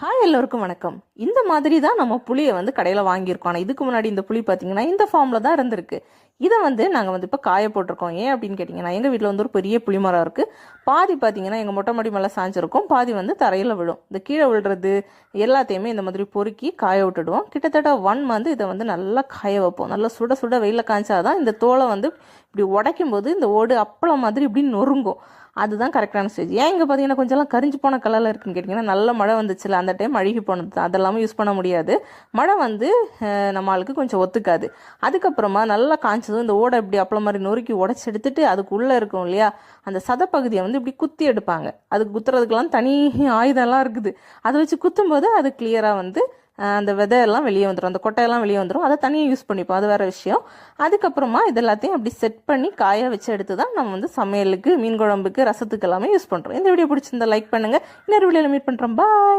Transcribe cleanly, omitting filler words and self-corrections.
Hi எல்லோருக்கும் வணக்கம். இந்த மாதிரி தான் நம்ம புளியை கடையில் வாங்கியிருக்கோம். ஆனால் இதுக்கு முன்னாடி இந்த புளி பார்த்தீங்கன்னா இந்த ஃபார்மில் தான் இருந்திருக்கு. இதை நாங்கள் இப்போ காய போட்டிருக்கோம். ஏன் அப்படின்னு கேட்டிங்கன்னா, எங்கள் வீட்டில் ஒரு பெரிய புளி மரம் இருக்குது. பாதி பார்த்தீங்கன்னா எங்கள் மொட்டை மாடி மேலே சாஞ்சிருக்கும், பாதி தரையில் விழும். இந்த கீழே விழுறது எல்லாத்தையுமே இந்த மாதிரி பொறுக்கி காய விட்டுடுவோம். கிட்டத்தட்ட 1 மந்த் இதை நல்லா காய வைப்போம். நல்லா சுட சுட வெயிலில் காய்ச்சாதான் இந்த தோலை இப்படி உடைக்கும் போது இந்த ஓடு அப்பளம் மாதிரி இப்படி நொறுங்கும். அதுதான் கரெக்டான ஸ்டேஜ். ஏன் இங்கே பார்த்தீங்கன்னா கொஞ்சம்லாம் கரிஞ்சு போன கலரில் இருக்குன்னு கேட்டிங்கன்னா, நல்ல மழை வந்துச்சுல அந்த டைம் அழுகி போனது தான். அதெல்லாமே யூஸ் பண்ண முடியாது. மழை நம்ம ஆளுக்கு கொஞ்சம் ஒத்துக்காது. அதுக்கப்புறமா நல்லா காய்ச்சதும் இந்த ஓடை இப்படி அப்பளம் மாதிரி நொறுக்கி உடச்சி எடுத்துட்டு அதுக்குள்ளே இருக்கும் இல்லையா அந்த சதப்பகுதியை இப்படி குத்தி எடுப்பாங்க. அதுக்கு குத்துறதுக்கெல்லாம் தனி ஆயுதம்லாம் இருக்குது. அதை வச்சு குத்தும்போது அது கிளியராக அந்த விதையெல்லாம் வெளியே வந்துடும், அந்த கொட்டையெல்லாம் வெளியே வந்துடும். அதை தனியாக யூஸ் பண்ணிப்போம், அது வேறு விஷயம். அதுக்கப்புறமா இது எல்லாத்தையும் அப்படி செட் பண்ணி காய வச்சு எடுத்து தான் நம்ம சமையலுக்கு, மீன் குழம்புக்கு, ரசத்துக்கு எல்லாமே யூஸ் பண்ணுறோம். இந்த வீடியோ பிடிச்சிருந்தா லைக் பண்ணுங்கள். இன்னொரு வீடியோவில் மீட் பண்ணுறோம். பாய்.